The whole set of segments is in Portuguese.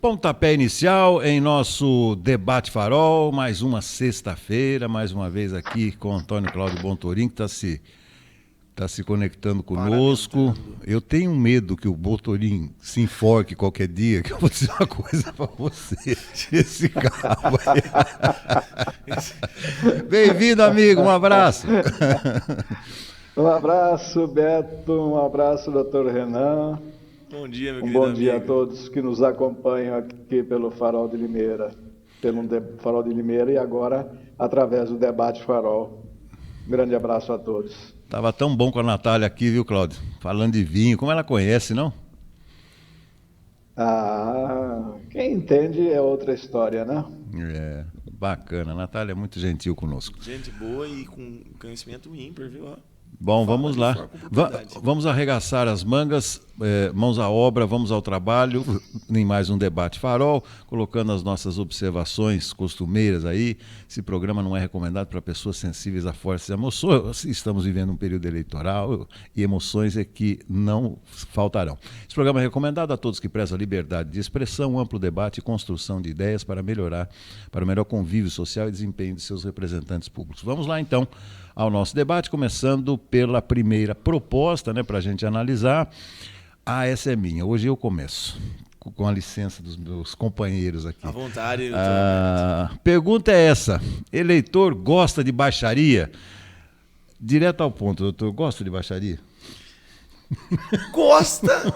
Pontapé inicial em nosso Debate Farol, mais uma sexta-feira, mais uma vez aqui com o Antônio Cláudio Bontorin, que está se conectando conosco. Eu tenho medo que o Bontorin se enforque qualquer dia, que eu vou dizer uma coisa para você. Esse cabo aí. Bem-vindo, amigo, um abraço. Um abraço, Beto, um abraço, doutor Renan. Bom dia, meu querido amigo. Bom dia a todos que nos acompanham aqui pelo Farol de Limeira, Farol de Limeira e agora através do Debate Farol. Um grande abraço a todos. Tava tão bom com a Natália aqui, viu, Cláudio? Falando de vinho, como ela conhece, não? Quem entende é outra história, né? É, bacana. A Natália é muito gentil conosco. Gente boa e com conhecimento ímpar, viu? Bom, vamos lá. Vamos arregaçar as mangas, mãos à obra, vamos ao trabalho, em mais um Debate Farol, colocando as nossas observações costumeiras aí. Esse programa não é recomendado para pessoas sensíveis a fortes emoções. Estamos vivendo um período eleitoral e emoções é que não faltarão. Esse programa é recomendado a todos que prezam a liberdade de expressão, amplo debate e construção de ideias para o melhor convívio social e desempenho de seus representantes públicos. Vamos lá, então, ao nosso debate, começando pela primeira proposta, né, para a gente analisar. Essa é minha. Hoje eu começo, com a licença dos meus companheiros aqui. À vontade. Pergunta é essa. Eleitor gosta de baixaria? Direto ao ponto, doutor. Gosta de baixaria? Gosta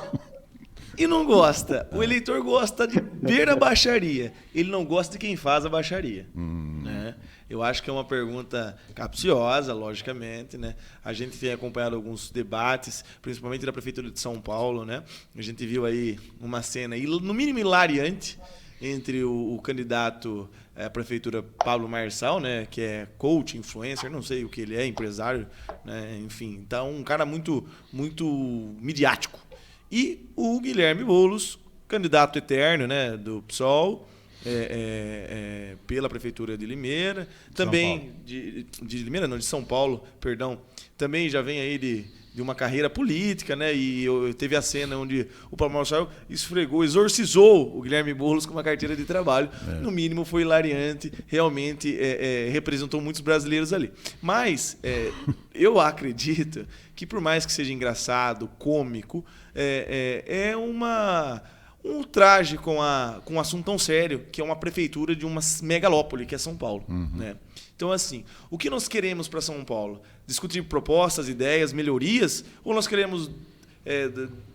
e não gosta. O eleitor gosta de ver a baixaria. Ele não gosta de quem faz a baixaria. Né? Eu acho que é uma pergunta capciosa, logicamente, né? A gente tem acompanhado alguns debates, principalmente da Prefeitura de São Paulo, né? A gente viu aí uma cena, no mínimo hilariante, entre o candidato à Prefeitura Pablo Marçal, né? Que é coach, influencer, não sei o que ele é, empresário, né? Enfim, então um cara muito, muito midiático. E o Guilherme Boulos, candidato eterno, né? Do PSOL, pela Prefeitura de Limeira, também de Limeira, não, de São Paulo, perdão, também já vem aí de uma carreira política, né? E teve a cena onde o Paulo Marçal exorcizou o Guilherme Boulos com uma carteira de trabalho. No mínimo foi hilariante, realmente representou muitos brasileiros ali. Mas eu acredito que, por mais que seja engraçado, cômico, é um ultraje com um assunto tão sério, que é uma prefeitura de uma megalópole, que é São Paulo. Né? Então, assim, o que nós queremos para São Paulo? Discutir propostas, ideias, melhorias? Ou nós queremos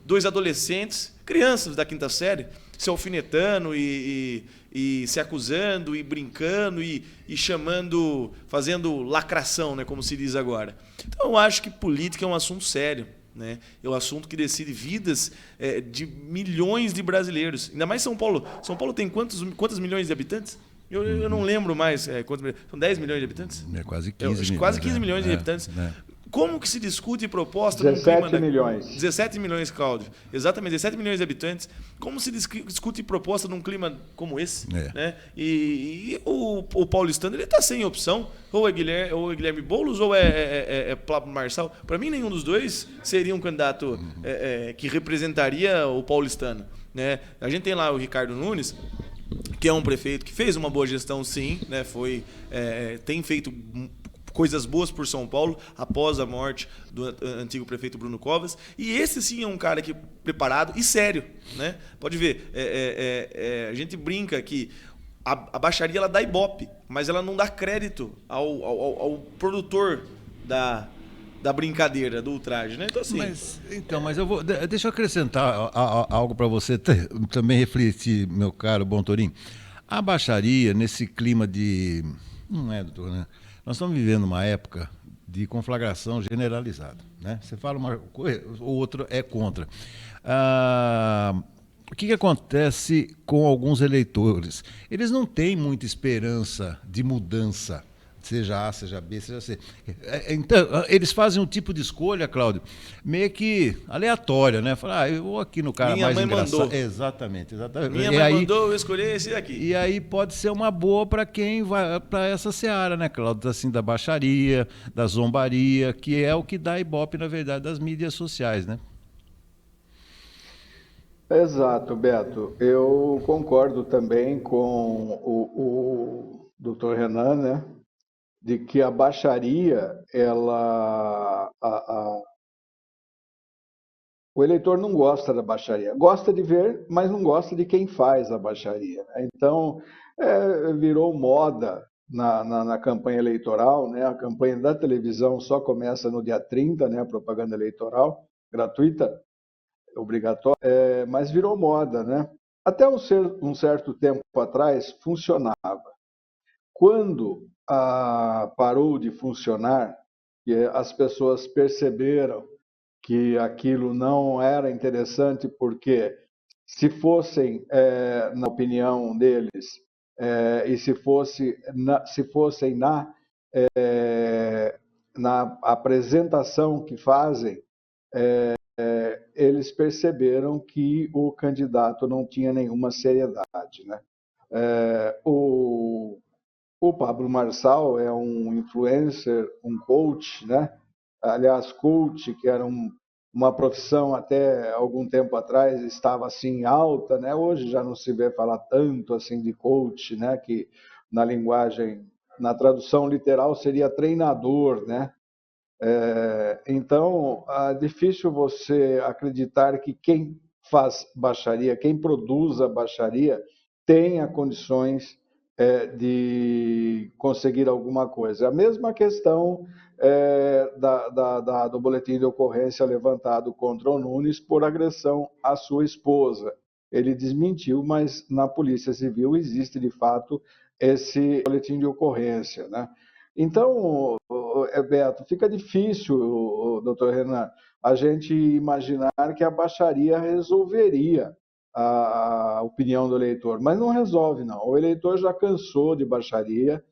dois adolescentes, crianças da quinta série, se alfinetando e se acusando e brincando e chamando, fazendo lacração, né, como se diz agora? Então, eu acho que política é um assunto sério. Né? É um assunto que decide vidas de milhões de brasileiros. Ainda mais São Paulo. São Paulo tem quantos milhões de habitantes? Eu não lembro mais. São 10 milhões de habitantes? Quase 15 milhões. Quase 15 milhões de habitantes. Como que se discute proposta... 17 milhões. 17 milhões, Cláudio. Exatamente, 17 milhões de habitantes. Como se discute proposta num clima como esse? Né? E o paulistano, ele está sem opção. Ou é Guilherme Boulos ou é Pablo Marçal. Para mim, nenhum dos dois seria um candidato que representaria o paulistano. Né? A gente tem lá o Ricardo Nunes, que é um prefeito que fez uma boa gestão, sim. Né? Tem feito coisas boas por São Paulo após a morte do antigo prefeito Bruno Covas. E esse sim é um cara que preparado e sério, né? Pode ver, a gente brinca que a baixaria ela dá ibope, mas ela não dá crédito ao produtor da brincadeira, do ultraje, né? Então, assim... Mas deixa eu acrescentar algo para você também refletir, meu caro Bontorin. A baixaria, nesse clima de... Não é, doutor, né? Nós estamos vivendo uma época de conflagração generalizada. Né? Você fala uma coisa, o outro é contra. O que acontece com alguns eleitores? Eles não têm muita esperança de mudança, seja A, seja B, seja C. Então, eles fazem um tipo de escolha, Cláudio, meio que aleatória, né? Falar, eu vou aqui no cara mais engraçado. Mandou. Exatamente. Minha mãe mandou eu escolher esse daqui. E aí pode ser uma boa para quem vai para essa seara, né, Cláudio? Assim, da baixaria, da zombaria, que é o que dá ibope, na verdade, das mídias sociais, né? Exato, Beto. Eu concordo também com o Dr. Renan, né, de que a baixaria, o eleitor não gosta da baixaria. Gosta de ver, mas não gosta de quem faz a baixaria, né? Então, virou moda na campanha eleitoral, né? A campanha da televisão só começa no dia 30, né? A propaganda eleitoral gratuita, obrigatória, mas virou moda, né? Até um certo tempo atrás funcionava. Quando parou de funcionar, e as pessoas perceberam que aquilo não era interessante, porque se fossem, na opinião deles, e se fossem na apresentação que fazem, eles perceberam que o candidato não tinha nenhuma seriedade, né? O Pablo Marçal é um influencer, um coach, né? Aliás, coach, que era uma profissão até algum tempo atrás, estava assim alta, né? Hoje já não se vê falar tanto assim de coach, né? Que na linguagem, na tradução literal seria treinador, né? Então, é difícil você acreditar que quem faz baixaria, quem produz a baixaria, tenha condições de conseguir alguma coisa. A mesma questão do boletim de ocorrência levantado contra o Nunes por agressão à sua esposa. Ele desmentiu, mas na Polícia Civil existe, de fato, esse boletim de ocorrência, né? Então, Beto, fica difícil, doutor Renan, a gente imaginar que a baixaria resolveria a opinião do eleitor, mas não resolve, não. O eleitor já cansou de baixaria,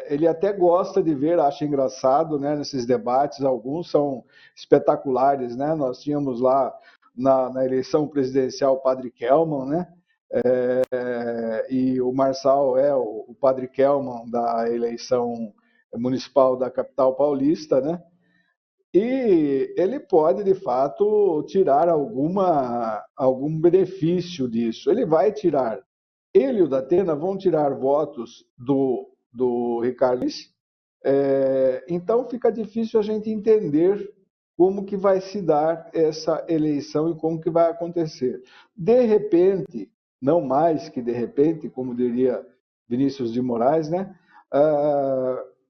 ele até gosta de ver, acha engraçado, né, nesses debates, alguns são espetaculares, né? Nós tínhamos lá na eleição presidencial o Padre Kelman, né? E o Marçal é o Padre Kelman da eleição municipal da capital paulista, né? E ele pode, de fato, tirar algum benefício disso. Ele vai tirar. Ele e o Datena vão tirar votos do Ricardo Lins. Então fica difícil a gente entender como que vai se dar essa eleição e como que vai acontecer. De repente, não mais que de repente, como diria Vinícius de Moraes, né?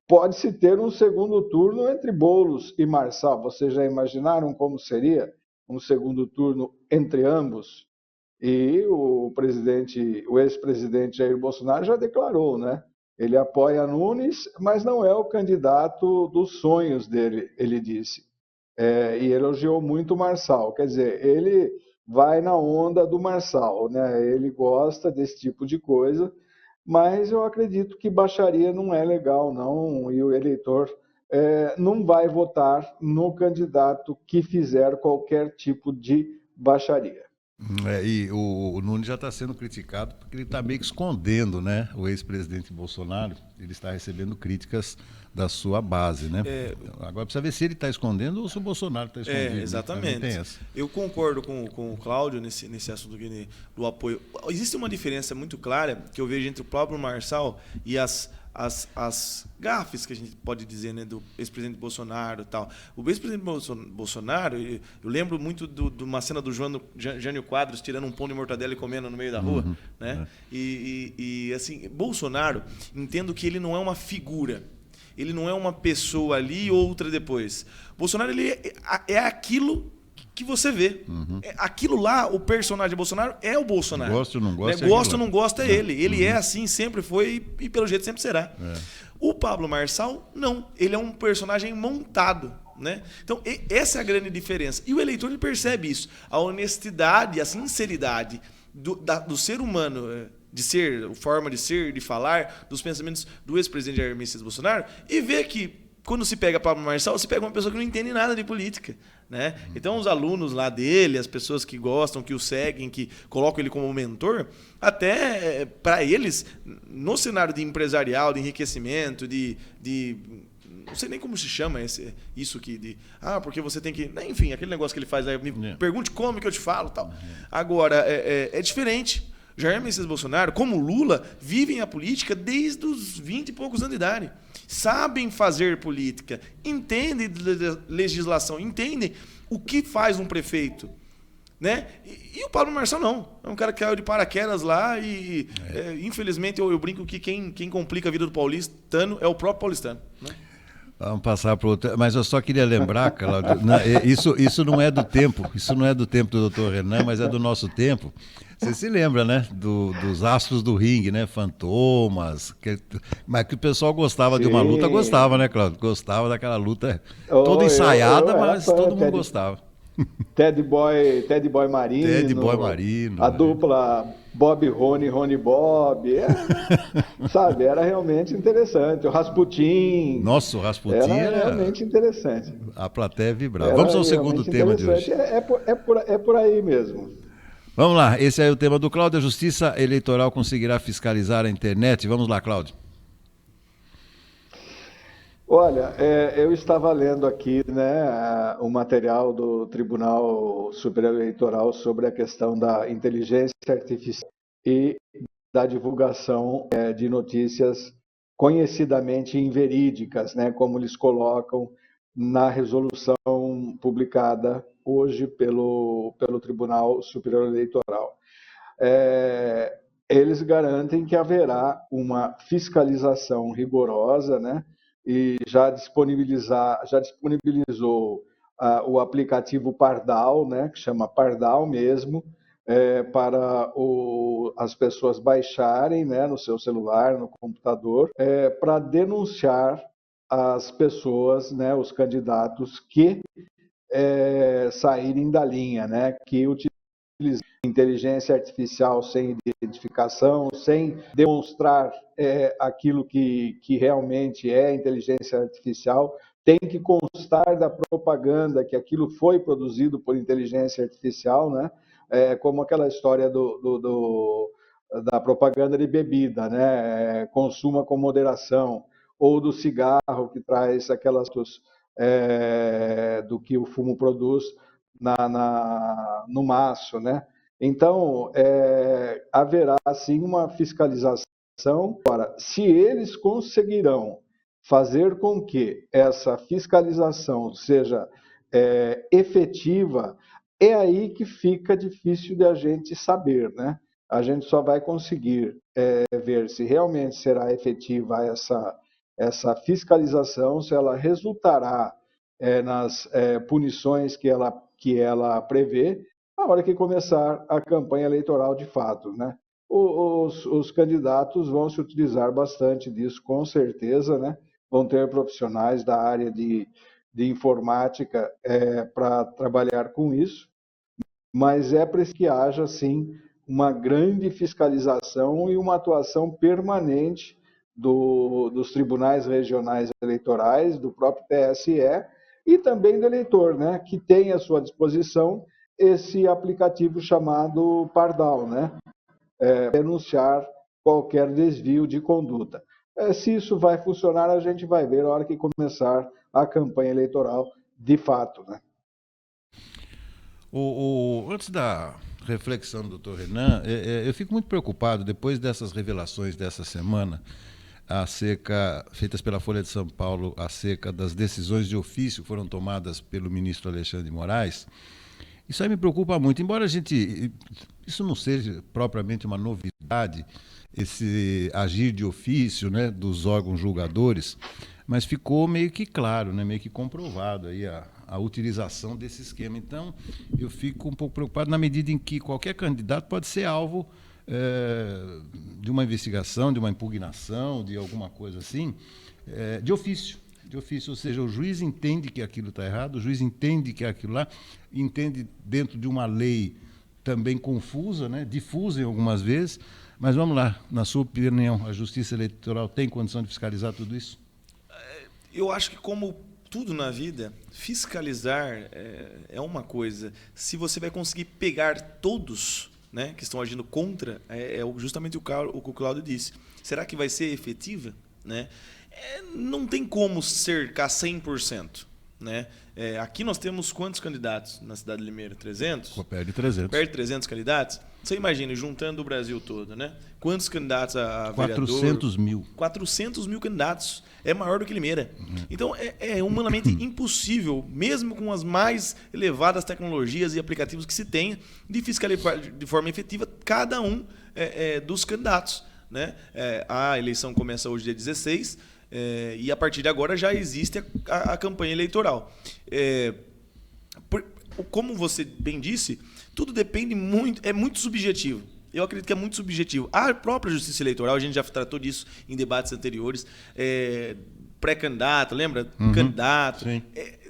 Pode-se ter um segundo turno entre Boulos e Marçal. Vocês já imaginaram como seria um segundo turno entre ambos? E o ex-presidente Jair Bolsonaro já declarou, né? Ele apoia Nunes, mas não é o candidato dos sonhos dele, ele disse. E elogiou muito o Marçal. Quer dizer, ele vai na onda do Marçal, né? Ele gosta desse tipo de coisa, mas eu acredito que baixaria não é legal, não, e o eleitor não vai votar no candidato que fizer qualquer tipo de baixaria. E o Nunes já está sendo criticado porque ele está meio que escondendo, né? O ex-presidente Bolsonaro, ele está recebendo críticas da sua base, né? Agora precisa ver se ele está escondendo ou se o Bolsonaro está escondendo. Exatamente. Tem essa. Eu concordo com o Cláudio nesse assunto do apoio. Existe uma diferença muito clara que eu vejo entre o próprio Marçal e as gafes que a gente pode dizer, né, do ex-presidente Bolsonaro e tal. O ex-presidente Bolsonaro, eu lembro muito de uma cena do Jânio Quadros tirando um pão de mortadela e comendo no meio da rua, né? E assim, Bolsonaro, entendo que ele não é uma figura. Ele não é uma pessoa ali e outra depois. Bolsonaro, ele é aquilo que você vê. Aquilo lá, o personagem Bolsonaro é o Bolsonaro. Gosta ou não gosta, gosta ou não gosta é ele. Ele é assim, sempre foi e pelo jeito sempre será. O Pablo Marçal, não. Ele é um personagem montado, né? Então, essa é a grande diferença. E o eleitor ele percebe isso. A honestidade, a sinceridade do ser humano, de ser, forma de ser, de falar, dos pensamentos do ex-presidente Jair Messias Bolsonaro, e vê que quando se pega Pablo Marçal, se pega uma pessoa que não entende nada de política, né? Então os alunos lá dele, as pessoas que gostam, que o seguem, que colocam ele como mentor, até para eles, no cenário de empresarial, de enriquecimento, não sei nem como se chama isso porque você tem que... Enfim, aquele negócio que ele faz, me pergunte como que eu te falo, tal. Agora, é diferente. Jair Messias Bolsonaro, como Lula, vivem a política desde os 20 e poucos anos de idade. Sabem fazer política, entendem de legislação, entendem o que faz um prefeito. Né? E o Pablo Marçal não. É um cara que caiu de paraquedas lá e, infelizmente, eu brinco que quem complica a vida do paulistano é o próprio paulistano. Né? Vamos passar para outro. Mas eu só queria lembrar, Cláudio, isso não é do tempo, isso não é do tempo do Dr. Renan, mas é do nosso tempo. Você se lembra, né? Dos astros do ringue, né? Fantomas. Mas que o pessoal gostava de uma luta, gostava, né, Cláudio? Gostava daquela luta toda ensaiada, mas todo mundo gostava. Ted Boy Marino. Ted Boy Marino. A dupla Bob Rony Bob. Sabe, era realmente interessante. O Rasputin. Nossa, o Rasputin era realmente interessante. A plateia vibrava. Vamos ao segundo tema de hoje. É por aí mesmo. Vamos lá, esse é o tema do Cláudio. A Justiça Eleitoral conseguirá fiscalizar a internet? Vamos lá, Cláudio. Olha, eu estava lendo aqui, né, o material do Tribunal Superior Eleitoral sobre a questão da inteligência artificial e da divulgação de notícias conhecidamente inverídicas, né, como eles colocam na resolução publicada hoje pelo Tribunal Superior Eleitoral. Eles garantem que haverá uma fiscalização rigorosa, né, e já disponibilizou o aplicativo Pardal, né, que chama Pardal mesmo, para as pessoas baixarem, né, no seu celular, no computador, para denunciar as pessoas, né, os candidatos que saírem da linha, né, que utilizam inteligência artificial sem identificação, sem demonstrar aquilo que realmente é inteligência artificial, tem que constar da propaganda que aquilo foi produzido por inteligência artificial, né? Como aquela história da propaganda de bebida, né? Consuma com moderação, ou do cigarro que traz aquelas do que o fumo produz no maço, né? Então, haverá sim uma fiscalização. Agora, se eles conseguirão fazer com que essa fiscalização seja efetiva, é aí que fica difícil de a gente saber, né? A gente só vai conseguir ver se realmente será efetiva essa fiscalização, se ela resultará nas punições que ela prevê, a hora que começar a campanha eleitoral de fato, né? Os candidatos vão se utilizar bastante disso, com certeza, né? Vão ter profissionais da área de informática para trabalhar com isso, mas é preciso que haja, sim, uma grande fiscalização e uma atuação permanente dos tribunais regionais eleitorais, do próprio TSE e também do eleitor, né, que tem à sua disposição esse aplicativo chamado Pardal, né, denunciar qualquer desvio de conduta. Se isso vai funcionar, a gente vai ver na hora que começar a campanha eleitoral de fato, né? Antes da reflexão do Dr. Renan, eu fico muito preocupado, depois dessas revelações dessa semana, feitas pela Folha de São Paulo, acerca das decisões de ofício que foram tomadas pelo ministro Alexandre de Moraes. Isso aí me preocupa muito, embora isso não seja propriamente uma novidade, esse agir de ofício, né, dos órgãos julgadores, mas ficou meio que claro, né, meio que comprovado aí a utilização desse esquema. Então, eu fico um pouco preocupado na medida em que qualquer candidato pode ser alvo de uma investigação, de uma impugnação, de alguma coisa assim, de ofício. Ou seja, o juiz entende que aquilo está errado, o juiz entende que é aquilo lá, entende dentro de uma lei também confusa, né, difusa em algumas vezes, mas vamos lá, na sua opinião, a Justiça Eleitoral tem condição de fiscalizar tudo isso? Eu acho que, como tudo na vida, fiscalizar é uma coisa. Se você vai conseguir pegar todos, né, que estão agindo contra, justamente o que o Cláudio disse. Será que vai ser efetiva? Né? não tem como cercar 100%. Né? Aqui nós temos quantos candidatos na cidade de Limeira? 300? Perto de 300. Perto de 300 candidatos? Você imagina, juntando o Brasil todo, né? Quantos candidatos a vereador? 400 mil. 400 mil candidatos. É maior do que Limeira. Então, é humanamente impossível, mesmo com as mais elevadas tecnologias e aplicativos que se tenha, de fiscalizar de forma efetiva cada um dos candidatos. Né? A eleição começa hoje, dia 16, e a partir de agora já existe a campanha eleitoral. Como você bem disse, tudo depende muito, é muito subjetivo. Eu acredito que é muito subjetivo. A própria Justiça Eleitoral, a gente já tratou disso em debates anteriores, pré-candidato, lembra? Candidato.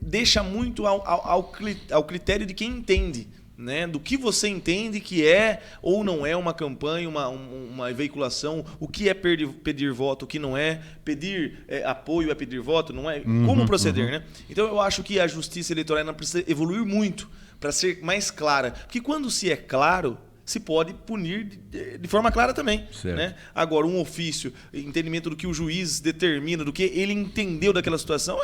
Deixa muito ao critério de quem entende. Né, do que você entende que é ou não é uma campanha, uma veiculação, o que é pedir voto, o que não é, pedir apoio é pedir voto, não é? Como proceder, né? Então eu acho que a Justiça Eleitoral ainda precisa evoluir muito para ser mais clara, porque quando se é claro, se pode punir de forma clara também. Né? Agora, um ofício, entendimento do que o juiz determina, do que ele entendeu daquela situação,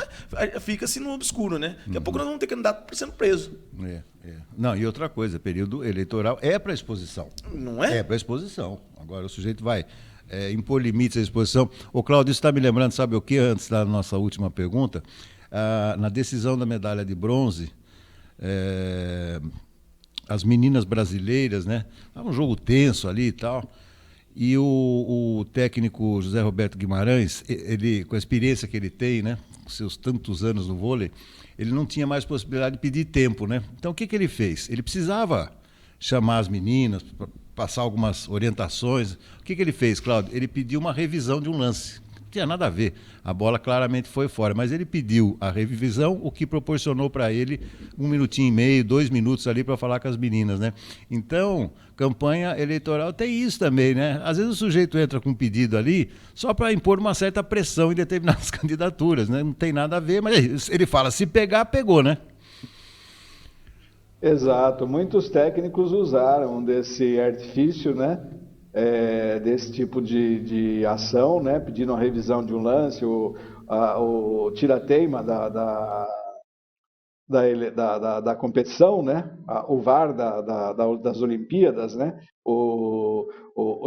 fica-se no obscuro. Né? Daqui a pouco nós vamos ter candidato sendo preso. Não, e outra coisa, período eleitoral é para exposição. Não é? É para exposição. Agora o sujeito vai impor limites à exposição. Ô, Cláudio, isso está me lembrando, sabe o que, antes da nossa última pergunta? Na decisão da medalha de bronze, as meninas brasileiras, né? Era um jogo tenso ali e tal. E o técnico José Roberto Guimarães, ele, com a experiência que ele tem, né? Com seus tantos anos no vôlei, ele não tinha mais possibilidade de pedir tempo, né? Então o que ele fez? Ele precisava chamar as meninas, passar algumas orientações. O que ele fez, Cláudio? Ele pediu uma revisão de um lance. Não tinha nada a ver. A bola claramente foi fora, mas ele pediu a revisão, o que proporcionou para ele 1 minutinho e meio, 2 minutos ali para falar com as meninas, né? Então, campanha eleitoral tem isso também, né? Às vezes o sujeito entra com um pedido ali só para impor uma certa pressão em determinadas candidaturas, né? Não tem nada a ver, mas ele fala, se pegar, pegou, né? Exato. Muitos técnicos usaram desse artifício, né? Desse tipo de ação, né? Pedindo a revisão de um lance, o tira-teima da competição, né? O VAR das Olimpíadas, né? O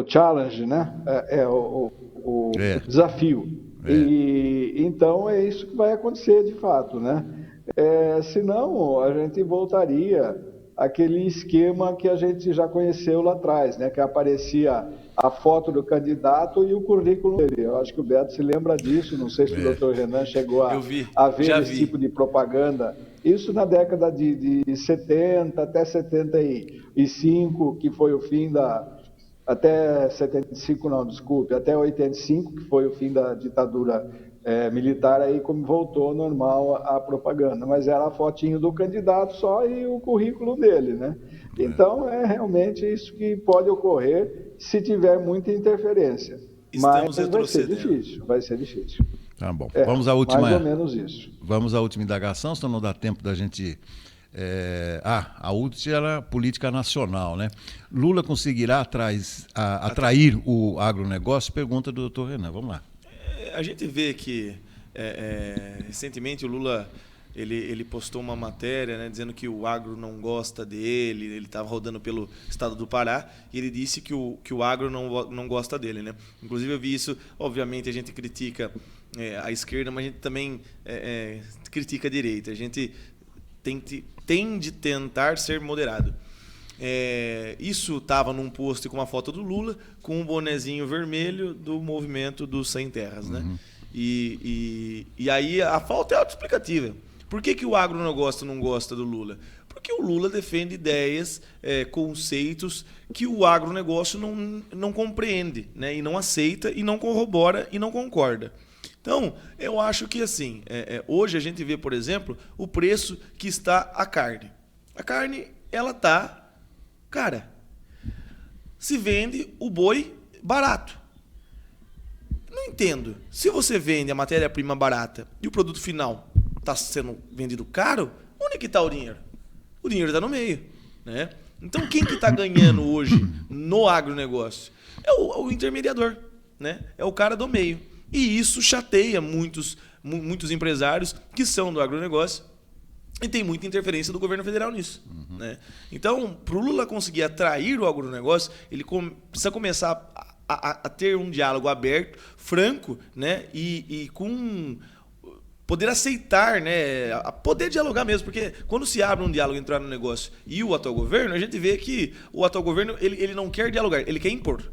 challenge, né? O desafio. E então é isso que vai acontecer de fato, né? Senão a gente voltaria aquele esquema que a gente já conheceu lá atrás, né? Que aparecia a foto do candidato e o currículo dele. Eu acho que o Beto se lembra disso, não sei se o doutor Renan chegou a ver esse tipo de propaganda. Isso na década de 70 até 75, que foi o fim até 75, não, desculpe, até 85, que foi o fim da ditadura militar, aí como voltou normal a propaganda, mas era a fotinho do candidato só e o currículo dele, né? Então é realmente isso que pode ocorrer se tiver muita interferência. Mas vai ser difícil. Tá bom. Vamos à última. Mais ou menos isso. Vamos à última indagação, senão não dá tempo da gente. A última era política nacional, né? Lula conseguirá atrair o agronegócio? Pergunta do doutor Renan. Vamos lá. A gente vê que recentemente o Lula ele postou uma matéria, né, dizendo que o agro não gosta dele, ele estava rodando pelo estado do Pará e ele disse que o agro não gosta dele. Né? Inclusive eu vi isso, obviamente a gente critica a esquerda, mas a gente também critica a direita. A gente tende a tentar ser moderado. Isso estava num post com uma foto do Lula com um bonezinho vermelho do movimento dos Sem Terras, né? E aí a falta é autoexplicativa. Por que o agronegócio não gosta do Lula? Porque o Lula defende ideias, conceitos que o agronegócio não compreende, né? E não aceita, e não corrobora, e não concorda. Então, eu acho que assim, hoje a gente vê, por exemplo, o preço que está a carne. A carne, ela está... Cara, se vende o boi barato. Não entendo. Se você vende a matéria-prima barata e o produto final está sendo vendido caro, onde é que está o dinheiro? O dinheiro está no meio. Né? Então, quem que está ganhando hoje no agronegócio? É o intermediador. Né? É o cara do meio. E isso chateia muitos empresários que são do agronegócio e tem muita interferência do governo federal nisso. Né? Então, para o Lula conseguir atrair o agronegócio, ele precisa começar a ter um diálogo aberto, franco, né? E com poder aceitar, né? Poder dialogar mesmo, porque quando se abre um diálogo entre o agronegócio e o atual governo, a gente vê que o atual governo ele não quer dialogar, ele quer impor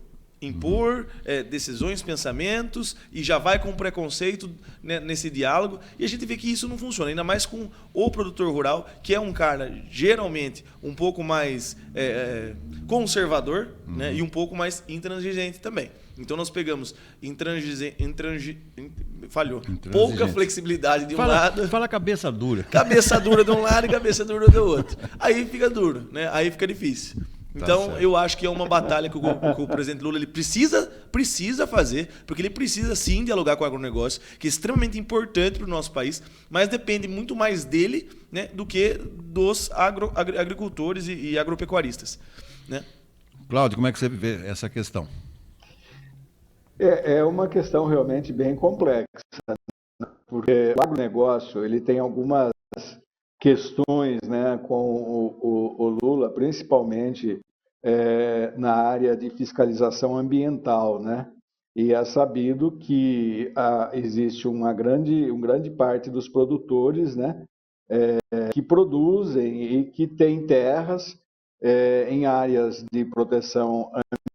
decisões, pensamentos, e já vai com preconceito, né, nesse diálogo, e a gente vê que isso não funciona, ainda mais com o produtor rural, que é um cara geralmente um pouco mais conservador, né, e um pouco mais intransigente também. Então nós pegamos pouca flexibilidade de um lado. Fala cabeça dura. Cabeça dura de um lado e cabeça dura do outro. Aí fica duro, né? Aí fica difícil. Então, eu acho que é uma batalha que o presidente Lula ele precisa fazer, porque ele precisa sim dialogar com o agronegócio, que é extremamente importante para o nosso país, mas depende muito mais dele, né, do que dos agricultores e agropecuaristas. Né? Cláudio, como é que você vê essa questão? É uma questão realmente bem complexa, porque o agronegócio ele tem algumas questões, né, com o Lula, principalmente na área de fiscalização ambiental, né? E é sabido que existe uma grande parte dos produtores, né, que produzem e que têm terras em áreas de proteção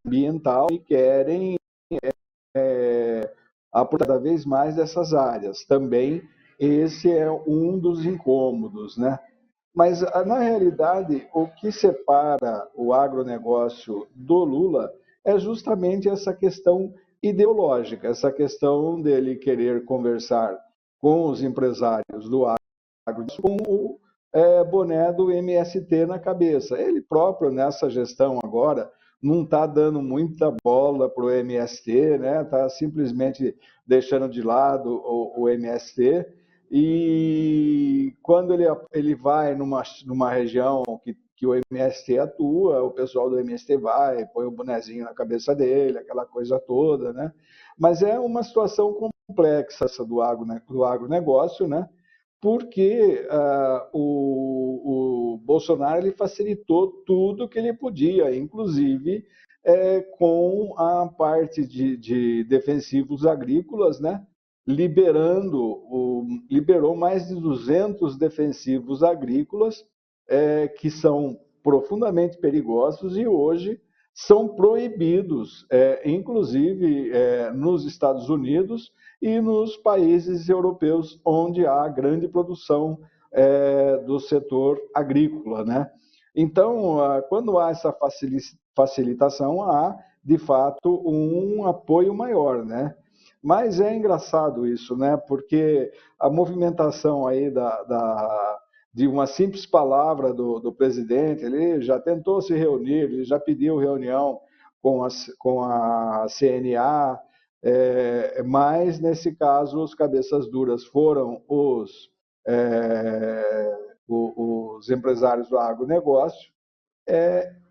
ambiental e querem aproveitar cada vez mais dessas áreas. Também esse é um dos incômodos, né? Mas, na realidade, o que separa o agronegócio do Lula é justamente essa questão ideológica, essa questão dele querer conversar com os empresários do agronegócio com o boné do MST na cabeça. Ele próprio, nessa gestão agora, não está dando muita bola para o MST, né? Está simplesmente deixando de lado o MST. E quando ele vai numa região que o MST atua, o pessoal do MST vai, põe o bonezinho na cabeça dele, aquela coisa toda, né? Mas é uma situação complexa essa do agronegócio, né? Porque o Bolsonaro ele facilitou tudo que ele podia, inclusive com a parte de defensivos agrícolas, né? Liberou mais de 200 defensivos agrícolas que são profundamente perigosos e hoje são proibidos, inclusive nos Estados Unidos e nos países europeus onde há grande produção do setor agrícola, né? Então, quando há essa facilitação, há de fato um apoio maior, né? Mas é engraçado isso, né? Porque a movimentação aí de uma simples palavra do presidente, ele já tentou se reunir, ele já pediu reunião com a CNA, mas nesse caso os cabeças duras foram os empresários do agronegócio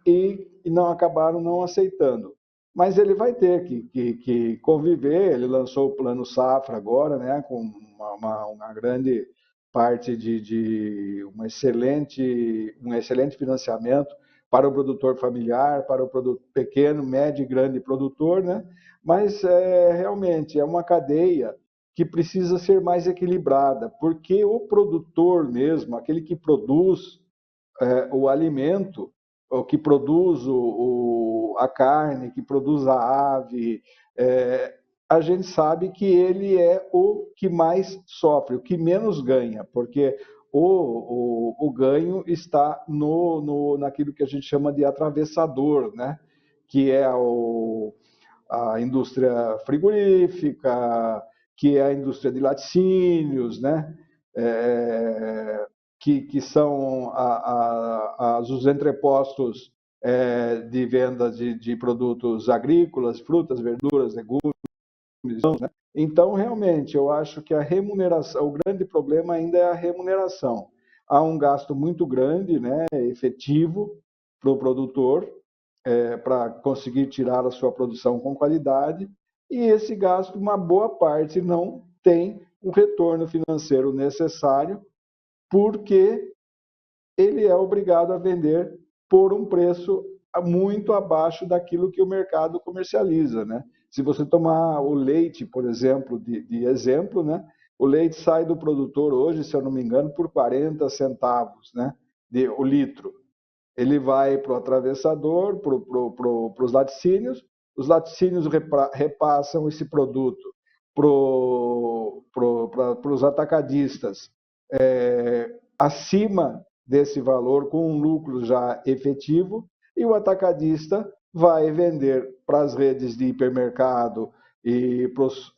e não acabaram não aceitando. Mas ele vai ter que conviver, ele lançou o Plano Safra agora, né, com uma grande parte de um excelente financiamento para o produtor familiar, para o pequeno, médio e grande produtor, né? Mas realmente é uma cadeia que precisa ser mais equilibrada, porque o produtor mesmo, aquele que produz o alimento, o que produz a carne, que produz a ave, a gente sabe que ele é o que mais sofre, o que menos ganha, porque o ganho está naquilo que a gente chama de atravessador, né? Que é a indústria frigorífica, que é a indústria de laticínios, né? Que são os entrepostos de venda de produtos agrícolas, frutas, verduras, legumes, né? Então, realmente, eu acho que a remuneração, o grande problema ainda é a remuneração. Há um gasto muito grande, né, efetivo, para o produtor, para conseguir tirar a sua produção com qualidade, e esse gasto, uma boa parte, não tem o retorno financeiro necessário, porque ele é obrigado a vender por um preço muito abaixo daquilo que o mercado comercializa, né? Se você tomar o leite, por exemplo, de exemplo, né? O leite sai do produtor hoje, se eu não me engano, por 40 centavos, né? O litro. Ele vai para o atravessador, para os laticínios, os laticínios repassam esse produto para os atacadistas acima desse valor, com um lucro já efetivo, e o atacadista vai vender para as redes de hipermercado e para os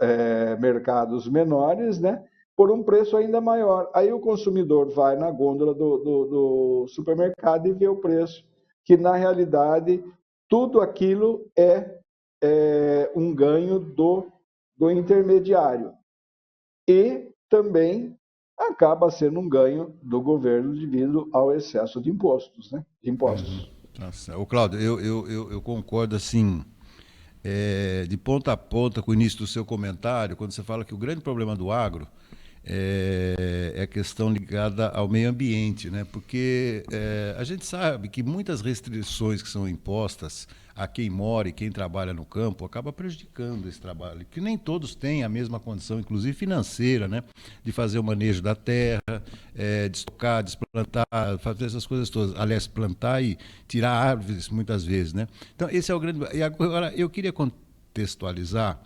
mercados menores, né, por um preço ainda maior. Aí o consumidor vai na gôndola do supermercado e vê o preço, que na realidade tudo aquilo é um ganho do intermediário. E também acaba sendo um ganho do governo devido ao excesso de impostos, né? Nossa, ô Cláudio, eu concordo assim, de ponta a ponta com o início do seu comentário, quando você fala que o grande problema do agro é a questão ligada ao meio ambiente, né? Porque a gente sabe que muitas restrições que são impostas a quem mora e quem trabalha no campo acaba prejudicando esse trabalho, que nem todos têm a mesma condição, inclusive financeira, né? De fazer o manejo da terra, de estocar, desplantar, fazer essas coisas todas. Aliás, plantar e tirar árvores muitas vezes, né? Então, esse é o grande... E agora, eu queria contextualizar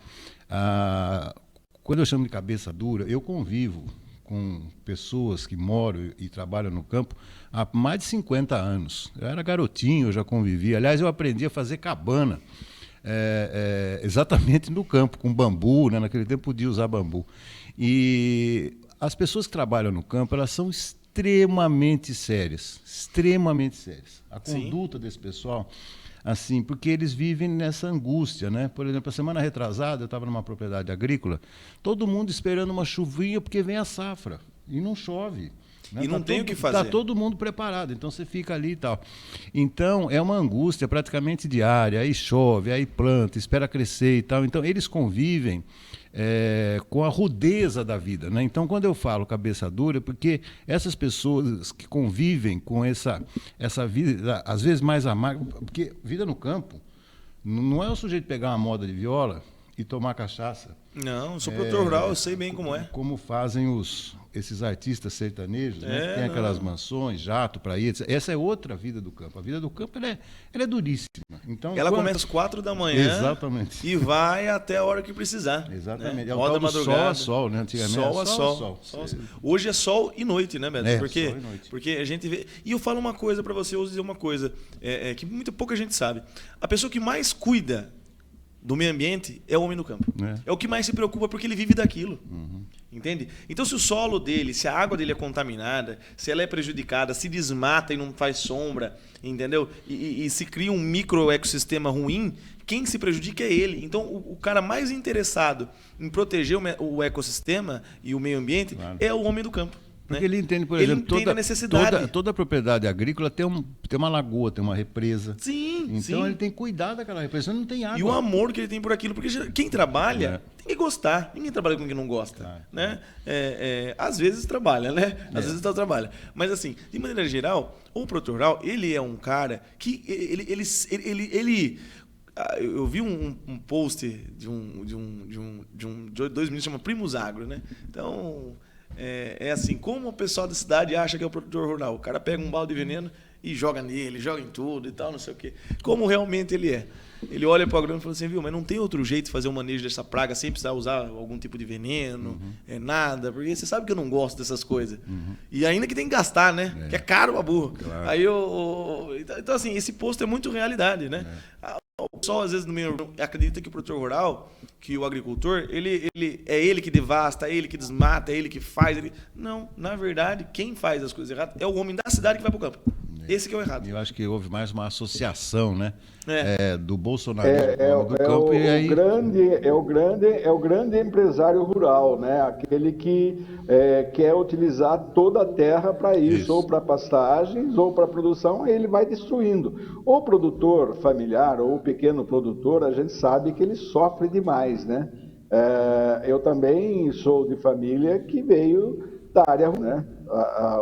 quando eu chamo de cabeça dura, eu convivo com pessoas que moram e trabalham no campo há mais de 50 anos. Eu era garotinho, eu já convivia. Aliás, eu aprendi a fazer cabana exatamente no campo, com bambu, né? Naquele tempo podia usar bambu. E as pessoas que trabalham no campo, elas são extremamente sérias. Extremamente sérias. A conduta desse pessoal... assim, porque eles vivem nessa angústia, né? Por exemplo, a semana retrasada, eu estava numa propriedade agrícola, todo mundo esperando uma chuvinha porque vem a safra, e não chove. Né? E não tem o que fazer. Está todo mundo preparado, então você fica ali e tal. Então, é uma angústia praticamente diária, aí chove, aí planta, espera crescer e tal. Então, eles convivem com a rudeza da vida, né? Então, quando eu falo cabeça dura, porque essas pessoas que convivem com essa vida, às vezes mais amarga, porque vida no campo não é o sujeito pegar uma moda de viola e tomar cachaça. Não, sou produtor rural, eu sei bem como é. Como fazem esses artistas sertanejos, né? Que tem aquelas mansões, jato para ir. Essa é outra vida do campo. A vida do campo ela é duríssima. Então, ela começa às 4 da manhã. Exatamente. E vai até a hora que precisar. Exatamente. Né? É o tal do sol a sol, né? Antigamente sol a sol. Hoje é sol e noite, né, Beto? Sol e noite. Porque a gente vê... E eu falo uma coisa para você, eu vou dizer uma coisa que muito pouca gente sabe. A pessoa que mais cuida do meio ambiente é o homem do campo. É o que mais se preocupa porque ele vive daquilo. Entende? Então, se o solo dele, se a água dele é contaminada, se ela é prejudicada, se desmata e não faz sombra, entendeu? E se cria um microecossistema ruim, quem se prejudica é ele. Então, o cara mais interessado em proteger o ecossistema e o meio ambiente é o homem do campo. Porque ele entende, por exemplo, a necessidade. Toda propriedade agrícola tem uma lagoa, tem uma represa. Sim, então ele tem que cuidar daquela represa, não tem água. E o amor que ele tem por aquilo, porque quem trabalha tem que gostar. Ninguém trabalha com quem não gosta. Né? Às vezes trabalha, né? Às vezes não trabalha. Mas assim, de maneira geral, o produtor rural, ele é um cara que ele eu vi um post de dois meninos, chama Primos Agro, né? Então... assim, como o pessoal da cidade acha que é o produtor rural. O cara pega um balde de veneno e joga nele, joga em tudo e tal, não sei o quê. Como realmente ele é. Ele olha para o agrônomo e fala assim, viu, mas não tem outro jeito de fazer o manejo dessa praga sem precisar usar algum tipo de veneno, nada, porque você sabe que eu não gosto dessas coisas. E ainda que tem que gastar, né? Que é caro pra burro. Claro. Aí então, assim, esse posto é muito realidade, né? O pessoal, às vezes, no meio acredita que o produtor rural, que o agricultor, é ele que devasta, é ele que desmata, é ele que faz. Não, na verdade, quem faz as coisas erradas é o homem da cidade que vai para o campo. Esse que é o errado. Eu acho que houve mais uma associação, né? Do bolsonarismo do campo. E aí... É o grande empresário rural, né? Aquele que quer utilizar toda a terra para isso, ou para pastagens, ou para produção, aí ele vai destruindo. O produtor familiar, ou o pequeno produtor, a gente sabe que ele sofre demais, né? Eu também sou de família que veio da área, né?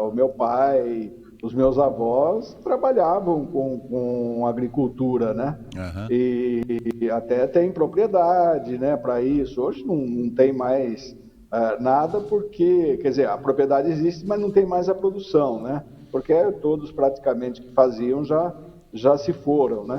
O meu pai, os meus avós trabalhavam com agricultura, né? Uhum. E até tem propriedade, né, para isso. Hoje não tem mais nada porque, quer dizer, a propriedade existe, mas não tem mais a produção, né? Porque todos praticamente que faziam já se foram, né?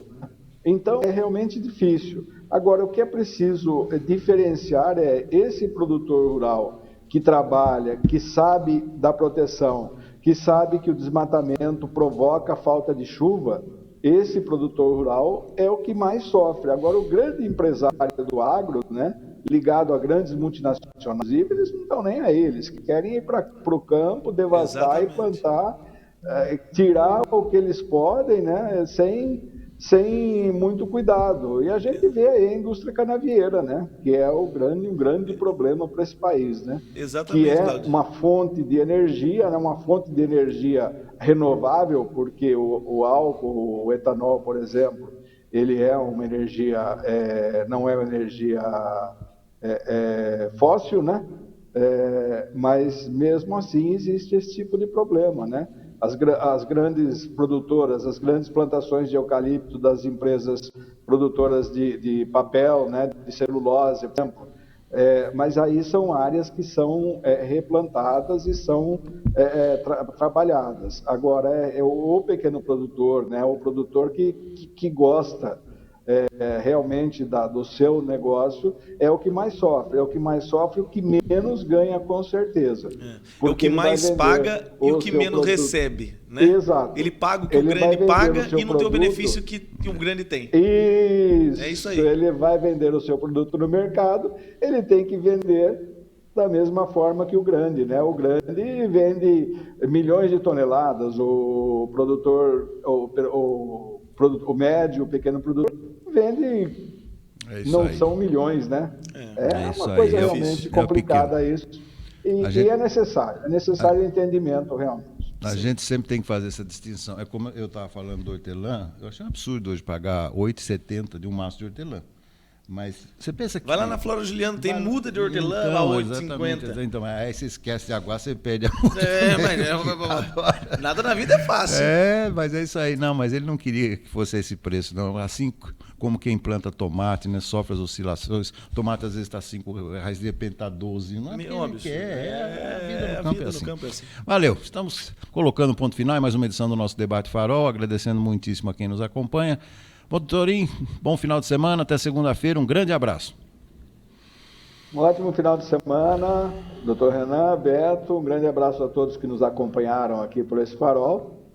Então é realmente difícil. Agora, o que é preciso diferenciar é esse produtor rural que trabalha, que sabe da proteção, que sabe que o desmatamento provoca falta de chuva. Esse produtor rural é o que mais sofre. Agora, o grande empresário do agro, né, ligado a grandes multinacionais, eles não estão nem a eles, que querem ir para o campo, devastar e plantar, tirar o que eles podem, né, sem muito cuidado. E a gente vê aí a indústria canavieira, né, que é um grande problema para esse país, né? Exatamente, que é Cláudio. uma fonte de energia, né, uma fonte de energia renovável, porque o álcool, o etanol, por exemplo, ele é uma energia, não é uma energia fóssil, né? Mas mesmo assim existe esse tipo de problema, né? As grandes produtoras, as grandes plantações de eucalipto das empresas produtoras de papel, né, de celulose, por exemplo, mas aí são áreas que são replantadas e são trabalhadas. Agora, o pequeno produtor, né, o produtor que gosta realmente do seu negócio, é o que mais sofre, o que menos ganha, com certeza. É o que mais paga e o que menos recebe, né? Exato. Ele paga o que o grande paga e não tem o benefício que o grande tem. Isso. É isso aí. Ele vai vender o seu produto no mercado, ele tem que vender da mesma forma que o grande, né? O grande vende milhões de toneladas, o produtor, o médio, o pequeno produtor vende, não são milhões, né? É uma coisa realmente complicada isso. E é necessário entendimento realmente. A gente sempre tem que fazer essa distinção. É como eu estava falando do hortelã, eu achei um absurdo hoje pagar R$ 8,70 de um maço de hortelã. Mas você pensa que... Vai lá na Flora Juliana, tem muda de hortelã lá, R$ 8,50. Então, aí você esquece de aguar, você perde a muda. Mas nada na vida é fácil. Mas é isso aí. Não, mas ele não queria que fosse esse preço, não. Assim como quem planta tomate, né, sofre as oscilações. Tomate às vezes está R$5, de repente está 12. Não é porque ele quer, a vida no campo é assim. Valeu, estamos colocando um ponto final em mais uma edição do nosso Debate Farol, agradecendo muitíssimo a quem nos acompanha. Bom, doutorinho, bom final de semana, até segunda-feira, um grande abraço. Um ótimo final de semana, doutor Renan, Beto, um grande abraço a todos que nos acompanharam aqui por esse farol.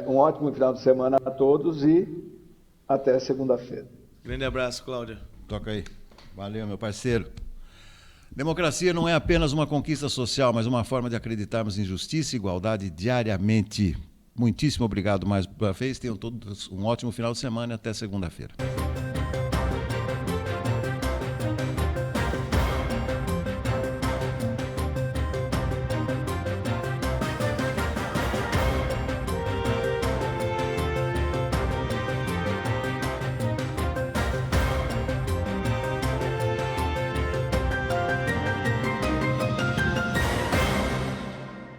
Um ótimo final de semana a todos e até segunda-feira. Grande abraço, Cláudio. Toca aí. Valeu, meu parceiro. Democracia não é apenas uma conquista social, mas uma forma de acreditarmos em justiça e igualdade diariamente. Muitíssimo obrigado mais uma vez. Tenham todos um ótimo final de semana e até segunda-feira.